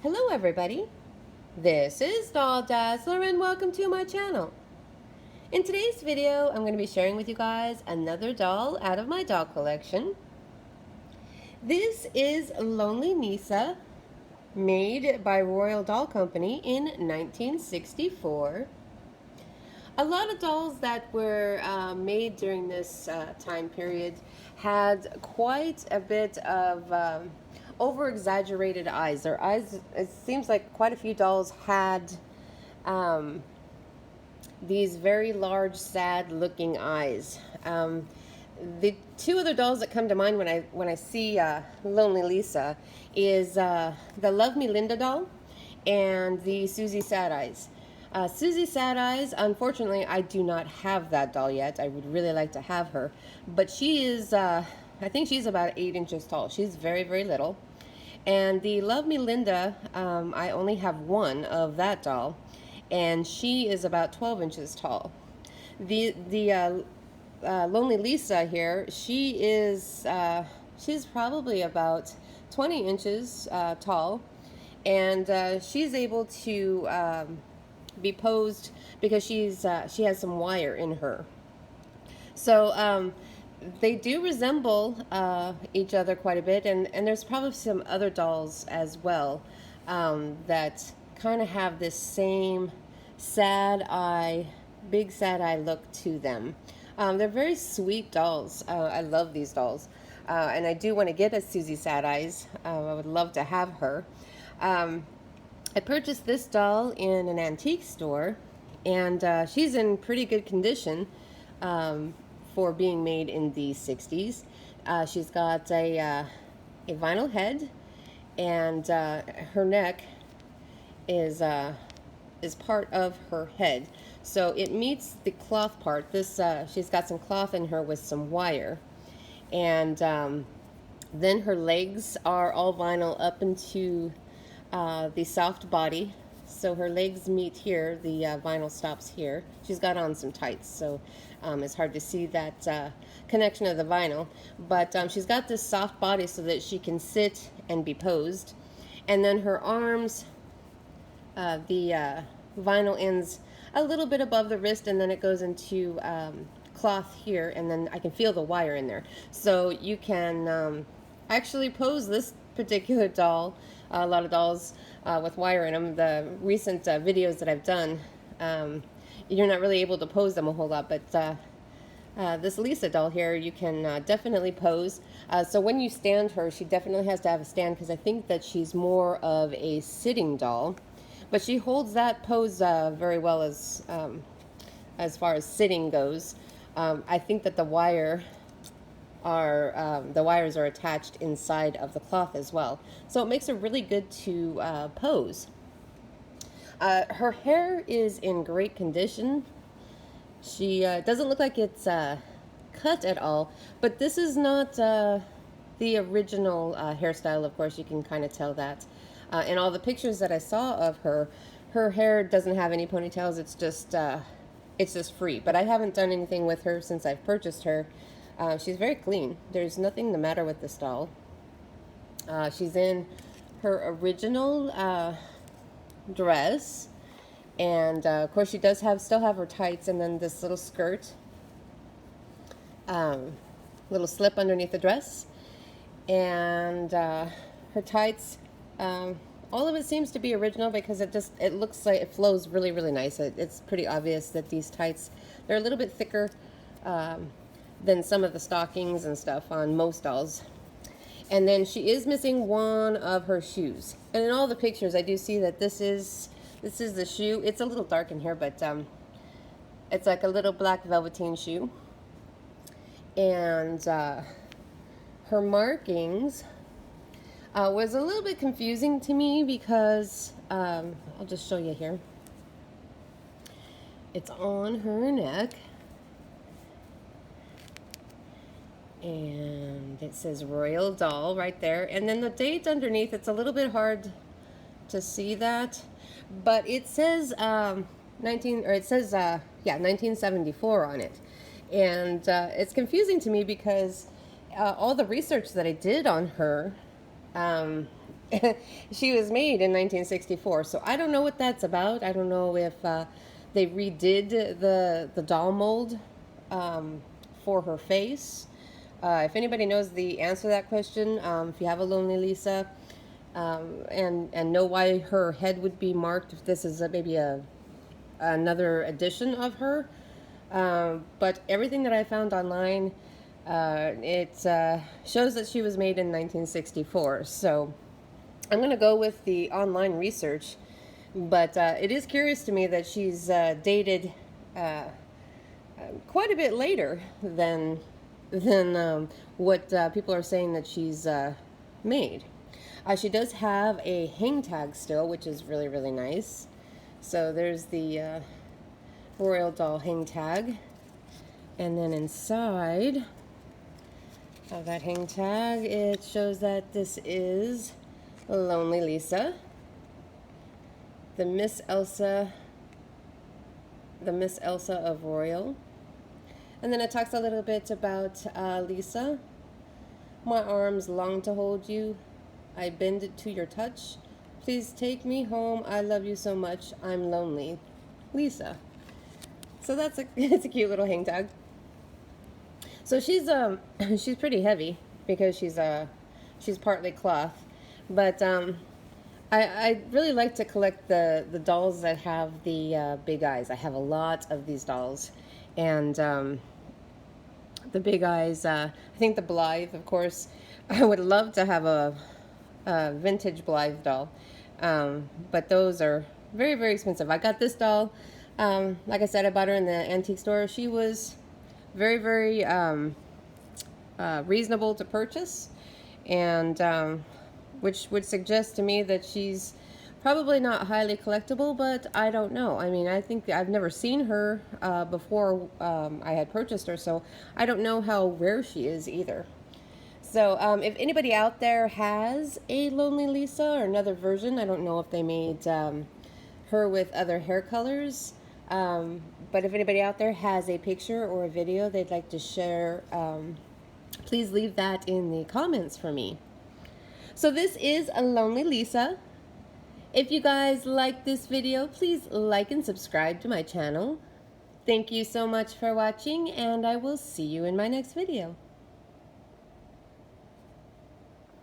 Hello everybody, this is Doll Dazzler and welcome to my channel. In today's video, I'm going to be sharing with you guys another doll out of my doll collection. This is Lonely Nisa, made by Royal Doll Company in 1964. A lot of dolls that were made during this time period had quite a bit of over-exaggerated eyes. Their eyes, it seems like quite a few dolls had um, these very large, sad-looking eyes. The two other dolls that come to mind when I see Lonely Lisa is the Love Me Linda doll and the Susie Sad Eyes. Susie Sad Eyes, unfortunately, I do not have that doll yet. I would really like to have her. But she is, I think she's about 8 inches tall. She's very, very little. And the Love Me Linda, I only have one of that doll. And she is about 12 inches tall. The Lonely Lisa here, she's probably about 20 inches tall. And she's able to be posed because she has some wire in her. So they do resemble each other quite a bit, and there's probably some other dolls as well that kind of have this same sad eye, big sad eye look to them. They're very sweet dolls. I love these dolls. And I do want to get a Susie Sad Eyes. I would love to have her. I purchased this doll in an antique store, and she's in pretty good condition for being made in the 60s. She's got a vinyl head, and her neck is part of her head. So it meets the cloth part. She's got some cloth in her with some wire. And then her legs are all vinyl up into the soft body. So her legs meet here, the vinyl stops here. She's got on some tights, so it's hard to see that connection of the vinyl. But she's got this soft body so that she can sit and be posed. And then her arms, the vinyl ends a little bit above the wrist, and then it goes into cloth here, and then I can feel the wire in there. So you can actually pose this particular doll. A lot of dolls with wire in them. The recent videos that I've done, you're not really able to pose them a whole lot, but this Lisa doll here, you can definitely pose. So when you stand her, she definitely has to have a stand because I think that she's more of a sitting doll. But she holds that pose very well as far as sitting goes. I think that the wires are attached inside of the cloth as well, so it makes her really good to pose. Her hair is in great condition. She doesn't look like it's cut at all, but this is not the original hairstyle. Of course, you can kind of tell that. In all the pictures that I saw of her, her hair doesn't have any ponytails. It's just free. But I haven't done anything with her since I've purchased her. She's very clean. There's nothing the matter with this doll. She's in her original dress, and of course she does still have her tights, and then this little skirt, little slip underneath the dress, and her tights. All of it seems to be original because it looks like it flows really, really nice. It's pretty obvious that these tights, they're a little bit thicker than some of the stockings and stuff on most dolls. And then she is missing one of her shoes. And in all the pictures, I do see that this is the shoe. It's a little dark in here, but it's like a little black velveteen shoe. And her markings was a little bit confusing to me because I'll just show you here. It's on her neck. And it says Royal Doll right there, and then the date underneath. It's a little bit hard to see that, but it says 1974 on it, and it's confusing to me because all the research that I did on her she was made in 1964. So I don't know what that's about. I don't know if they redid the doll mold for her face. If anybody knows the answer to that question, if you have a Lonely Lisa, and know why her head would be marked, if this is maybe another edition of her. But everything that I found online, it shows that she was made in 1964. So I'm going to go with the online research. But it is curious to me that she's dated quite a bit later than what people are saying that she's made. She does have a hang tag still, which is really, really nice. So there's the Royal Doll hang tag. And then inside of that hang tag, it shows that this is Lonely Lisa, the Miss Elsa of Royal. And then it talks a little bit about Lisa. My arms long to hold you. I bend to your touch. Please take me home. I love you so much. I'm lonely. Lisa. So it's a cute little hang tag. So she's she's pretty heavy because she's partly cloth, but I really like to collect the dolls that have the big eyes. I have a lot of these dolls, and the big eyes. I think the Blythe, of course. I would love to have a vintage Blythe doll, but those are very, very expensive. I got this doll. Like I said, I bought her in the antique store. She was very, very reasonable to purchase, and which would suggest to me that she's probably not highly collectible, but I don't know. I mean, I think I've never seen her before I had purchased her, so I don't know how rare she is either. So if anybody out there has a Lonely Lisa or another version, I don't know if they made her with other hair colors, but if anybody out there has a picture or a video they'd like to share, please leave that in the comments for me. So this is a Lonely Lisa. If you guys like this video, please like and subscribe to my channel. Thank you so much for watching, and I will see you in my next video.